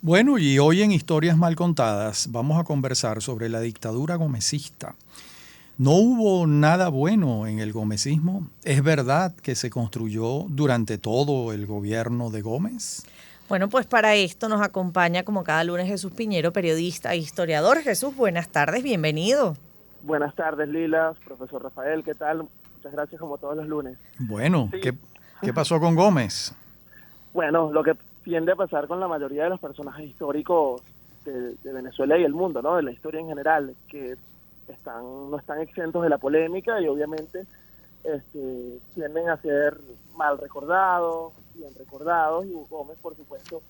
Bueno, y hoy en Historias Mal Contadas vamos a conversar sobre la dictadura gomecista. No hubo nada bueno en el gomecismo. ¿Es verdad que se construyó durante todo el gobierno de Gómez? Bueno, pues para esto nos acompaña como cada lunes Jesús Piñero, periodista e historiador. Jesús, buenas tardes, bienvenido. Buenas tardes, Lilas, profesor Rafael, ¿qué tal? Muchas gracias como todos los lunes. Bueno, Sí, ¿qué pasó con Gómez? bueno, lo que tiende a pasar con la mayoría de los personajes históricos de Venezuela y el mundo, ¿no? De la historia en general, que no están exentos de la polémica y obviamente tienden a ser mal recordados, bien recordados, y Gómez, por supuesto,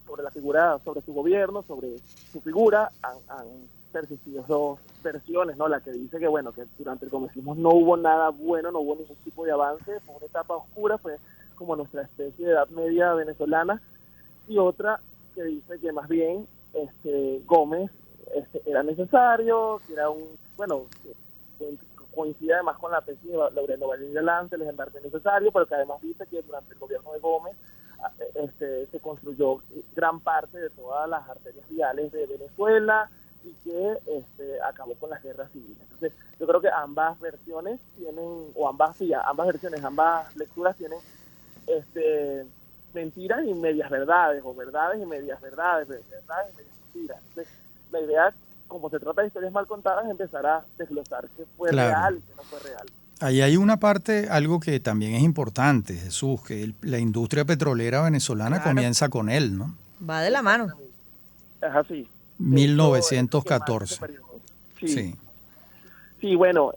sobre la figura, sobre su gobierno, sobre su figura, han persistido dos versiones, ¿no? La que dice que, bueno, que durante el gomecismo no hubo nada bueno, no hubo ningún tipo de avance, fue una etapa oscura, fue como nuestra especie de edad media venezolana, y otra que dice que más bien Gómez era necesario, que era que coincide además con la tesis de Laureano Valle Delante, el gendarme necesario, pero que además dice que durante el gobierno de Gómez se construyó gran parte de todas las arterias viales de Venezuela y que acabó con las guerras civiles. Entonces, yo creo que ambas versiones tienen, o ambas versiones, ambas lecturas tienen mentiras y medias verdades, o verdades y medias verdades, verdades y medias mentiras. Entonces, la idea, como se trata de historias mal contadas, es empezar a desglosar qué fue Claro. real y qué no fue real. Ahí hay una parte, algo que también es importante, Jesús, que la industria petrolera venezolana Claro, comienza con él, ¿no? Va de la mano. exactamente. Es así. De hecho, es lo que marca ese 1914. periodo. Sí, Sí. sí, bueno,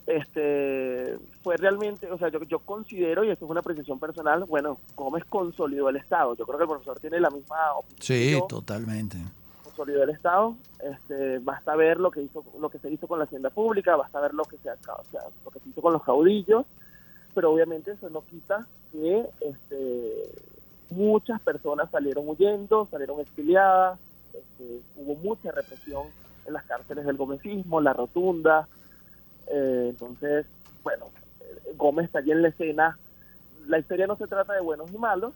fue realmente, o sea, yo considero, y esto es una apreciación personal, bueno, Gómez consolidó el Estado. Yo creo que el profesor tiene la misma opinión que Sí, yo. totalmente. Consolidó el Estado. Basta ver lo que se hizo con la hacienda pública, basta ver lo que se hizo con los caudillos, pero obviamente eso no quita que muchas personas salieron huyendo, salieron exiliadas, hubo mucha represión en las cárceles del gomecismo, la rotunda. Entonces, bueno, Gómez está allí en la escena. La historia no se trata de buenos y malos,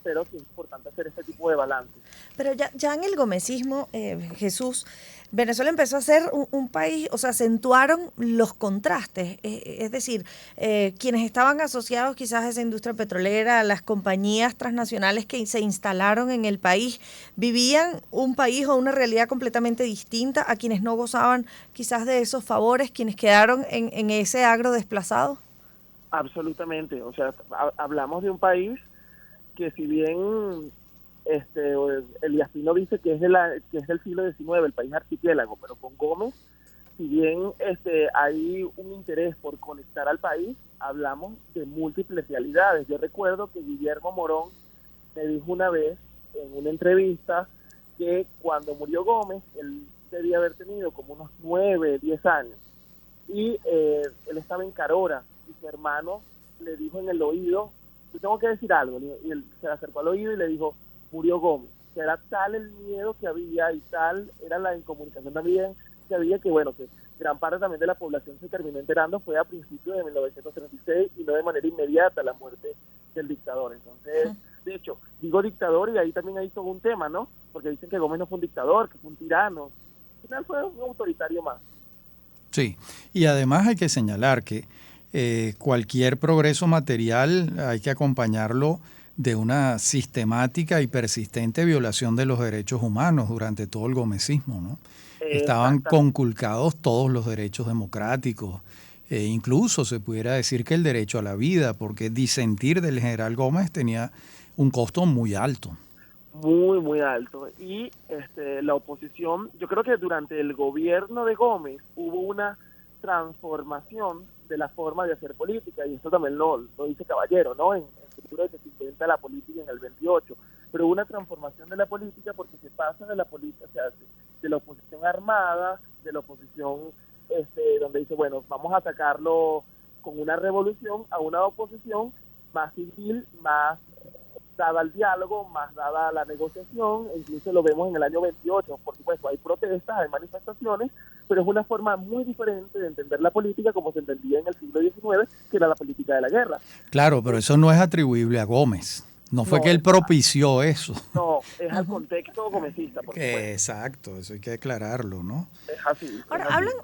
pero sí es importante hacer este tipo de balance. Pero ya en el gomecismo, Jesús, Venezuela empezó a ser un país, o sea, acentuaron los contrastes. Es decir, quienes estaban asociados quizás a esa industria petrolera, las compañías transnacionales que se instalaron en el país, vivían un país o una realidad completamente distinta a quienes no gozaban quizás de esos favores, quienes quedaron en ese agro desplazado. Absolutamente. O sea, hablamos de un país que, si bien Elías Pino dice que que es del siglo XIX, el país archipiélago, pero con Gómez, si bien hay un interés por conectar al país, hablamos de múltiples realidades. Yo recuerdo que Guillermo Morón me dijo una vez en una entrevista que cuando murió Gómez, él debía haber tenido como unos 9, 10 años, y él estaba en Carora, y su hermano le dijo en el oído: yo tengo que decir algo, y él se le acercó al oído y le dijo: murió Gómez. Que era tal el miedo que había y tal era la incomunicación también que había, que bueno, que gran parte también de la población se terminó enterando fue a principios de 1936 y no de manera inmediata la muerte del dictador. Entonces, de hecho, digo dictador y ahí también hay todo un tema, ¿no? Porque dicen que Gómez no fue un dictador, que fue un tirano. Al final fue un autoritario más. Sí, y además hay que señalar que cualquier progreso material hay que acompañarlo de una sistemática y persistente violación de los derechos humanos durante todo el gomecismo, ¿no? Estaban Exactamente. conculcados todos los derechos democráticos, incluso se pudiera decir que el derecho a la vida, porque disentir del general Gómez tenía un costo muy alto. Muy, muy alto. Y la oposición, yo creo que durante el gobierno de Gómez hubo una transformación de la forma de hacer política, y esto también lo dice Caballero, ¿no? En el futuro de que se inventa la política en el 28, pero hubo una transformación de la política porque se pasa de la política, o sea, de la oposición armada, de la oposición donde dice, bueno, vamos a atacarlo con una revolución, a una oposición más civil, más dada al diálogo, más dada a la negociación. E incluso lo vemos en el año 28, por supuesto, hay protestas, hay manifestaciones, pero es una forma muy diferente de entender la política como se entendía en el siglo XIX, que era la política de la guerra. Claro, pero eso no es atribuible a Gómez. No fue No, que él propició eso. no, es al contexto gomecista, por supuesto. Exacto, eso hay que aclararlo, ¿no? Es así. Ahora, es así. hablan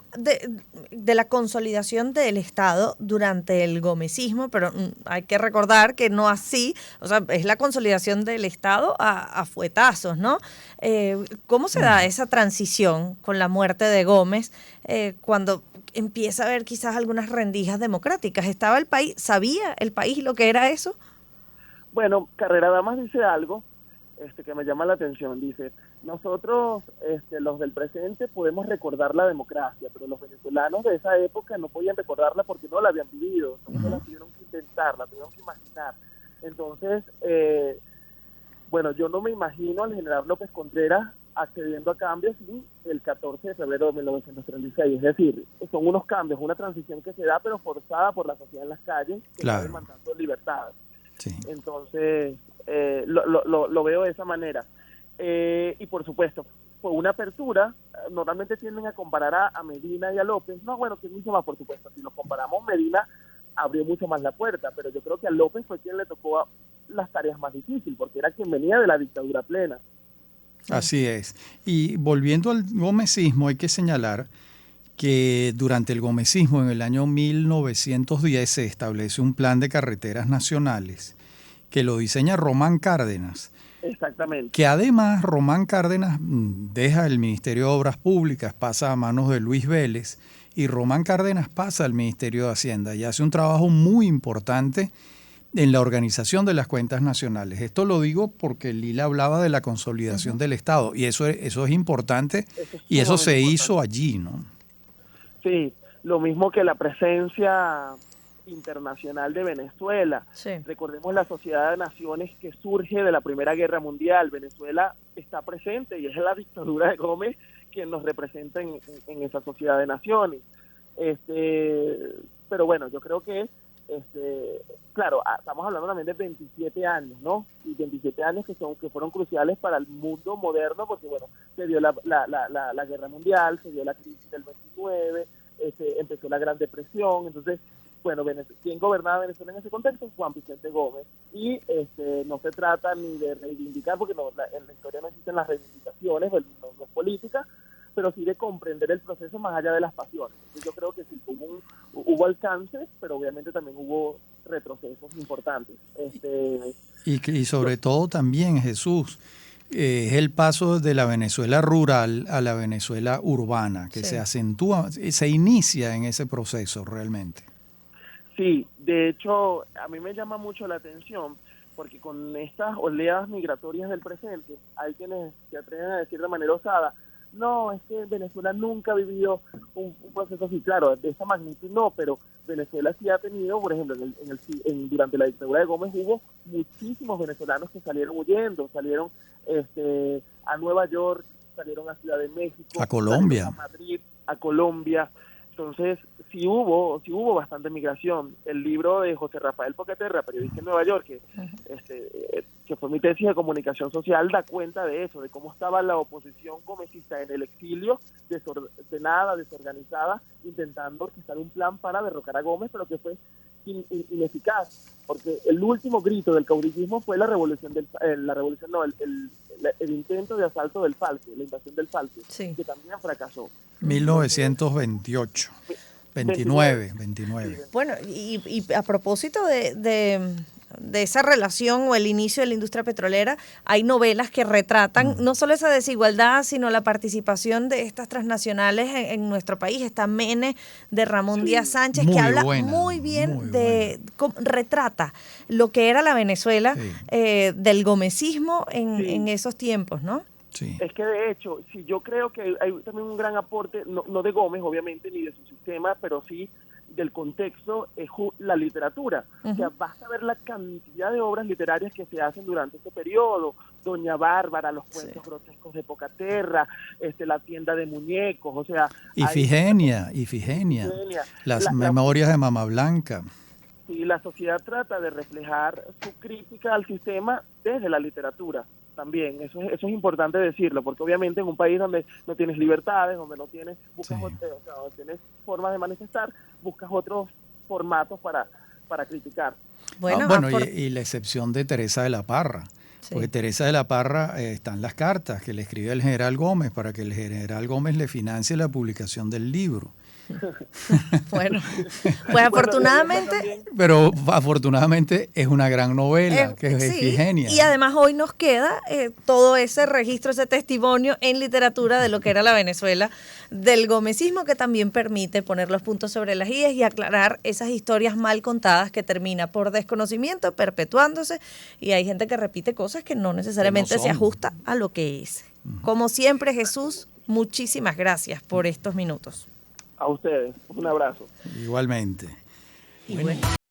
de la consolidación del Estado durante el gomecismo, pero hay que recordar que no así, o sea, es la consolidación del Estado a fuetazos, ¿no? ¿Cómo se da esa transición con la muerte de Gómez cuando empieza a haber quizás algunas rendijas democráticas? ¿Estaba el país, sabía el país lo que era eso? Bueno, Carrera Damas dice algo que me llama la atención. Dice, nosotros, los del presente, podemos recordar la democracia, pero los venezolanos de esa época no podían recordarla porque no la habían vivido, no la tuvieron que intentar, la tuvieron que imaginar. Entonces, bueno, yo no me imagino al general López Contreras accediendo a cambios sin el 14 de febrero de 1936. Es decir, son unos cambios, una transición que se da, pero forzada por la sociedad en las calles, que está demandando libertad. Sí. Entonces, lo veo de esa manera. Y por supuesto, fue una apertura. Normalmente tienden a comparar a Medina y a López. No, bueno, que mucho más, por supuesto. Si nos comparamos, Medina abrió mucho más la puerta, pero yo creo que a López fue quien le tocó las tareas más difíciles, porque era quien venía de la dictadura plena. Así es. Y volviendo al gomecismo, hay que señalar que durante el gomecismo, en el año 1910, se establece un plan de carreteras nacionales que lo diseña Román Cárdenas. Exactamente. Que además Román Cárdenas deja el Ministerio de Obras Públicas, pasa a manos de Luis Vélez, y Román Cárdenas pasa al Ministerio de Hacienda y hace un trabajo muy importante en la organización de las cuentas nacionales. Esto lo digo porque Lila hablaba de la consolidación del Estado, y eso es importante, y eso se hizo allí, ¿no? Sí, lo mismo que la presencia internacional de Venezuela. Sí. Recordemos la Sociedad de Naciones que surge de la Primera Guerra Mundial. Venezuela está presente y es la dictadura de Gómez quien nos representa en esa Sociedad de Naciones. Pero bueno, yo creo que claro, estamos hablando también de 27 años, ¿no? Y 27 años que fueron cruciales para el mundo moderno, porque bueno, se dio la Guerra Mundial, se dio la crisis del 29, empezó la Gran Depresión. Entonces, bueno, ¿quién gobernaba Venezuela en ese contexto? Juan Vicente Gómez. Y no se trata ni de reivindicar, porque en la historia no existen las reivindicaciones, no es política, pero sí de comprender el proceso más allá de las pasiones. Entonces, yo creo que sí hubo alcances, pero obviamente también hubo retrocesos importantes. Y sobre todo también, Jesús, es el paso de la Venezuela rural a la Venezuela urbana, que se acentúa, se inicia en ese proceso realmente. Sí, de hecho, a mí me llama mucho la atención, porque con estas oleadas migratorias del presente, hay quienes se atreven a decir de manera osada, no, es que Venezuela nunca ha vivido un proceso así. Claro, de esa magnitud no, pero Venezuela sí ha tenido, por ejemplo, durante la dictadura de Gómez hubo muchísimos venezolanos que salieron huyendo, salieron a Nueva York, salieron a Ciudad de México, a Colombia, a Madrid, a Colombia. Entonces, sí hubo bastante migración. El libro de José Rafael Poqueterra, periodista en Nueva York, que fue mi tesis de comunicación social, da cuenta de eso, de cómo estaba la oposición gomecista en el exilio, desordenada, desorganizada, intentando orquestar un plan para derrocar a Gómez, pero que fue ineficaz, porque el último grito del caudillismo fue el intento de asalto del Falque, la invasión del Falque, que también fracasó. 1928, 29. Bueno, y a propósito de esa relación o el inicio de la industria petrolera, hay novelas que retratan no solo esa desigualdad, sino la participación de estas transnacionales en nuestro país. Está Mene, de Ramón Díaz Sánchez, que habla muy bien retrata lo que era la Venezuela del gomecismo en esos tiempos, ¿no? Sí. Es que de hecho, sí, yo creo que hay también un gran aporte, no de Gómez obviamente, ni de su sistema, pero sí del contexto, es la literatura. O sea, basta ver la cantidad de obras literarias que se hacen durante este periodo. Doña Bárbara, los cuentos grotescos de Pocaterra, la tienda de muñecos, o sea... Ifigenia, las memorias de Mama Blanca. Sí, la sociedad trata de reflejar su crítica al sistema desde la literatura. También, eso es importante decirlo, porque obviamente en un país donde no tienes libertades, donde no tienes, donde tienes formas de manifestar, buscas otros formatos para para criticar. Bueno, y la excepción de Teresa de la Parra. Sí. Porque Teresa de la Parra están las cartas que le escribe el general Gómez para que el general Gómez le financie la publicación del libro. Bueno, pues afortunadamente... Pero afortunadamente es una gran novela, que es sí, Ifigenia. Y además hoy nos queda todo ese registro, ese testimonio en literatura de lo que era la Venezuela del gomecismo, que también permite poner los puntos sobre las íes y aclarar esas historias mal contadas que termina por desconocimiento, perpetuándose, y hay gente que repite cosas que no necesariamente se ajusta a lo que es. Como siempre, Jesús, muchísimas gracias por estos minutos. A ustedes, un abrazo. Igualmente. Y bueno.